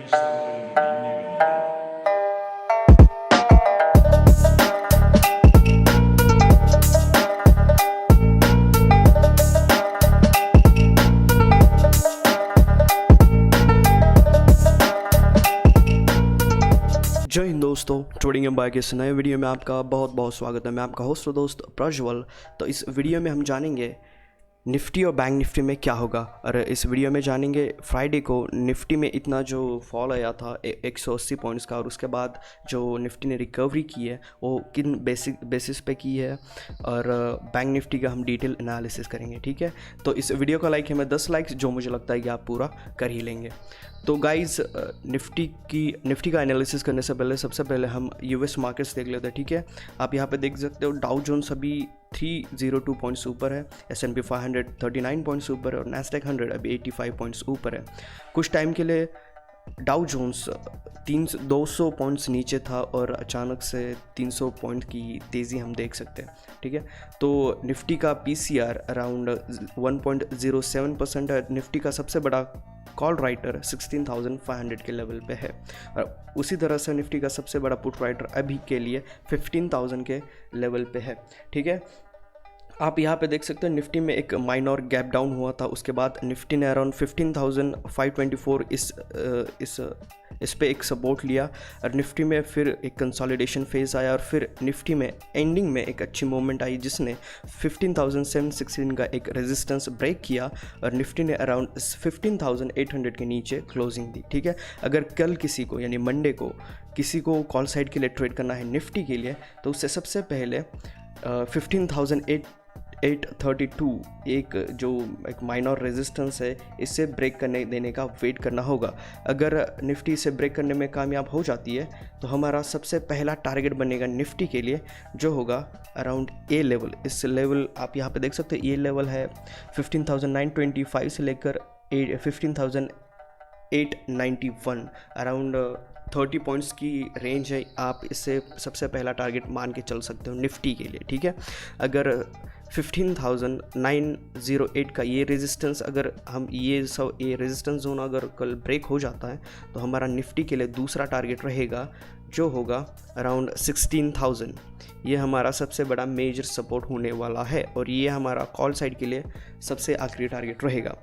जय हिंद दोस्तों, trading empire के इस नए वीडियो में आपका बहुत बहुत स्वागत है। मैं आपका होस्ट और दोस्त प्रज्वल। तो इस वीडियो में हम जानेंगे निफ्टी और बैंक निफ्टी में क्या होगा। और इस वीडियो में जानेंगे फ्राइडे को निफ्टी में इतना जो फॉल आया था 180 पॉइंट्स का, और उसके बाद जो निफ्टी ने रिकवरी की है वो किन बेसिस पे की है, और बैंक निफ्टी का हम डिटेल एनालिसिस करेंगे। ठीक है, तो इस वीडियो का लाइक है मैं 10 लाइक्स, जो मुझे लगता है कि आप पूरा कर ही लेंगे। तो गाइज़, निफ्टी का एनालिसिस करने से पहले सबसे पहले हम यूएस मार्केट्स देख लेते हैं। ठीक है, आप यहाँ पे देख सकते हो डाउ जोन्स अभी 302 पॉइंट्स ऊपर है, S&P 500 39 पॉइंट्स ऊपर है, और नैस्डैक 100 अभी 85 पॉइंट्स ऊपर है। कुछ टाइम के लिए डाउ जोन्स 200 पॉइंट्स नीचे था और अचानक से 300 पॉइंट की तेज़ी हम देख सकते हैं। ठीक है, तो निफ्टी का PCR अराउंड 1.07% है। निफ्टी का सबसे बड़ा कॉल राइटर 16,500 के लेवल पे है, और उसी तरह से निफ्टी का सबसे बड़ा पुट राइटर अभी के लिए 15,000 के लेवल पे है। ठीक है, आप यहाँ पे देख सकते हैं निफ्टी में एक माइनर गैप डाउन हुआ था, उसके बाद निफ्टी ने अराउंड 15,524 इस पे एक सपोर्ट लिया, और निफ्टी में फिर एक कंसोलिडेशन फेज़ आया, और फिर निफ्टी में एंडिंग में एक अच्छी मूवमेंट आई जिसने 15,716 का एक रेजिस्टेंस ब्रेक किया, और निफ्टी ने अराउंड 15,800 के नीचे क्लोजिंग दी। ठीक है, अगर कल किसी को यानी मंडे को किसी को कॉल साइड के लिए ट्रेड करना है निफ्टी के लिए, तो उससे सबसे पहले 15,832 एक माइनर रेजिस्टेंस है, इसे ब्रेक करने देने का वेट करना होगा। अगर निफ्टी इसे ब्रेक करने में कामयाब हो जाती है तो हमारा सबसे पहला टारगेट बनेगा निफ्टी के लिए, जो होगा अराउंड ए लेवल। इस लेवल आप यहाँ पे देख सकते हो, ए लेवल है 15,925 से लेकर 15,891, अराउंड 30 पॉइंट्स की रेंज है। आप इसे सबसे पहला टारगेट मान के चल सकते हो निफ्टी के लिए। ठीक है, अगर 15,908 का ये रेजिस्टेंस, अगर हम ये रेजिस्टेंस जोन अगर कल ब्रेक हो जाता है तो हमारा निफ्टी के लिए दूसरा टारगेट रहेगा, जो होगा अराउंड 16,000। ये हमारा सबसे बड़ा मेजर सपोर्ट होने वाला है, और ये हमारा कॉल साइड के लिए सबसे आखिरी टारगेट रहेगा।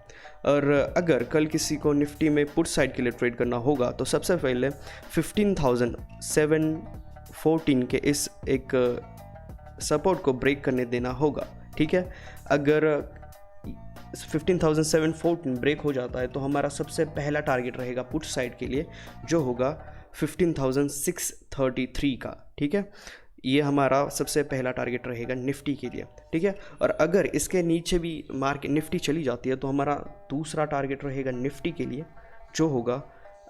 और अगर कल किसी को निफ्टी में पुट साइड के लिए ट्रेड करना होगा तो सबसे पहले 15,714 के इस एक सपोर्ट को ब्रेक करने देना होगा। ठीक है, अगर 15,714 ब्रेक हो जाता है तो हमारा सबसे पहला टारगेट रहेगा पुट साइड के लिए, जो होगा 15,633 का। ठीक है, ये हमारा सबसे पहला टारगेट रहेगा निफ्टी के लिए। ठीक है, और अगर इसके नीचे भी मार्केट निफ्टी चली जाती है तो हमारा दूसरा टारगेट रहेगा निफ्टी के लिए, जो होगा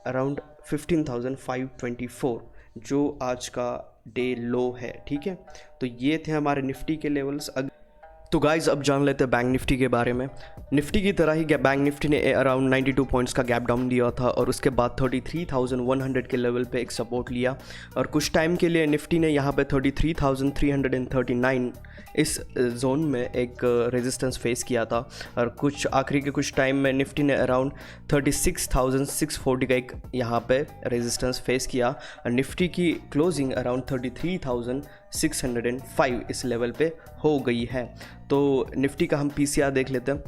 अराउंड 15,524, जो आज का डे लो है। ठीक है, तो ये थे हमारे निफ्टी के लेवल्स। तो गाइज, अब जान लेते हैं बैंक निफ्टी के बारे में। निफ्टी की तरह ही बैंक निफ्टी ने अराउंड 92 पॉइंट्स का गैप डाउन दिया था, और उसके बाद 33,100 के लेवल पे एक सपोर्ट लिया, और कुछ टाइम के लिए निफ्टी ने यहाँ पे 33,339 इस जोन में एक रेजिस्टेंस फेस किया था, और आखिरी के कुछ टाइम में निफ्टी ने अराउंड 36,640 का एक यहाँ पे रेजिस्टेंस फेस किया, और निफ्टी की क्लोजिंग अराउंड 33,605 इस लेवल पे हो गई है। तो निफ्टी का हम PCR देख लेते हैं,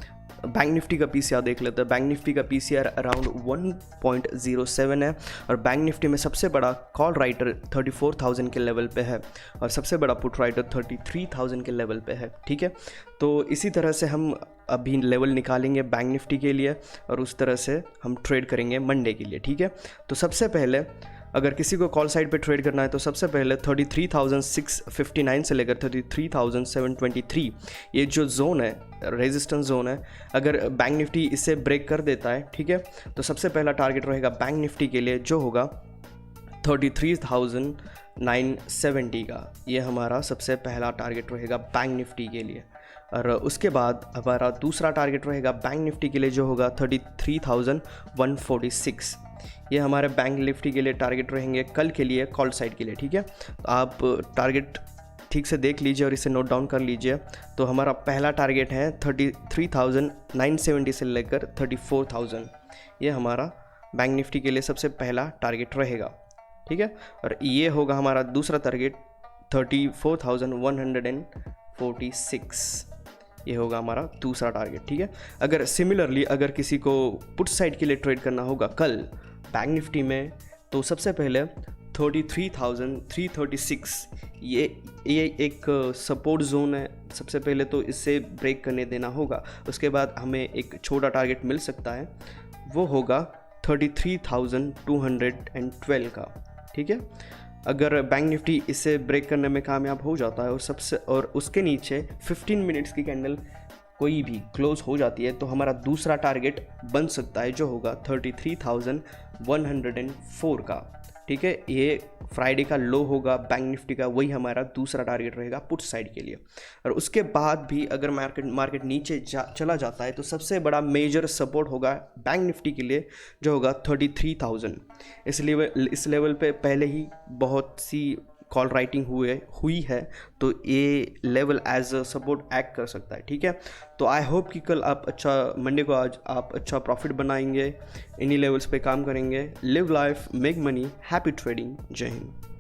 बैंक निफ्टी का PCR देख लेते हैं। बैंक निफ्टी का PCR अराउंड 1.07 है, और बैंक निफ्टी में सबसे बड़ा कॉल राइटर 34,000 के लेवल पे है, और सबसे बड़ा पुट राइटर 33,000 के लेवल पे है। ठीक है, तो इसी तरह से हम अभी लेवल निकालेंगे बैंक निफ्टी के लिए, और उस तरह से हम ट्रेड करेंगे मंडे के लिए। ठीक है, तो सबसे पहले अगर किसी को कॉल साइड पे ट्रेड करना है तो सबसे पहले 33,659 से लेकर 33,723 ये जो जोन है, रेजिस्टेंस जोन है, अगर बैंक निफ्टी इसे ब्रेक कर देता है, ठीक है, तो सबसे पहला टारगेट रहेगा बैंक निफ्टी के लिए, जो होगा 33,970 का। ये हमारा सबसे पहला टारगेट रहेगा बैंक निफ्टी के लिए। और उसके बाद हमारा दूसरा टारगेट रहेगा बैंक निफ्टी के लिए, जो होगा 33,146। ये हमारे बैंक निफ्टी के लिए टारगेट रहेंगे कल के लिए कॉल साइड के लिए। ठीक है, आप टारगेट ठीक से देख लीजिए और इसे नोट डाउन कर लीजिए। तो हमारा पहला टारगेट है 33,970 से लेकर 34,000। ये हमारा बैंक निफ्टी के लिए सबसे पहला टारगेट रहेगा, ठीक है। और ये होगा हमारा दूसरा टारगेट 34,146, ये होगा हमारा दूसरा टारगेट, ठीक है। अगर सिमिलरली अगर किसी को पुट साइड के लिए ट्रेड करना होगा कल बैंक निफ्टी में, तो सबसे पहले 33,336 ये एक सपोर्ट जोन है। सबसे पहले तो इससे ब्रेक करने देना होगा, उसके बाद हमें एक छोटा टारगेट मिल सकता है, वो होगा 33,212 का, ठीक है। अगर बैंक निफ्टी इससे ब्रेक करने में कामयाब हो जाता है और उसके नीचे 15 मिनट्स की कैंडल कोई भी क्लोज हो जाती है, तो हमारा दूसरा टारगेट बन सकता है जो होगा 33,104 का, ठीक है। ये फ्राइडे का लो होगा बैंक निफ्टी का, वही हमारा दूसरा टारगेट रहेगा पुट साइड के लिए। और उसके बाद भी अगर मार्केट नीचे चला जाता है तो सबसे बड़ा मेजर सपोर्ट होगा बैंक निफ्टी के लिए जो होगा 33,000। इस लेवल पे पहले ही बहुत सी कॉल राइटिंग हुई है, तो ये level as a support act कर सकता है, ठीक है। तो आई होप कि कल आप मंडे को आज आप अच्छा प्रॉफिट बनाएंगे, इन्हीं लेवल्स पे काम करेंगे। Live life, make money, happy trading. जय हिंद।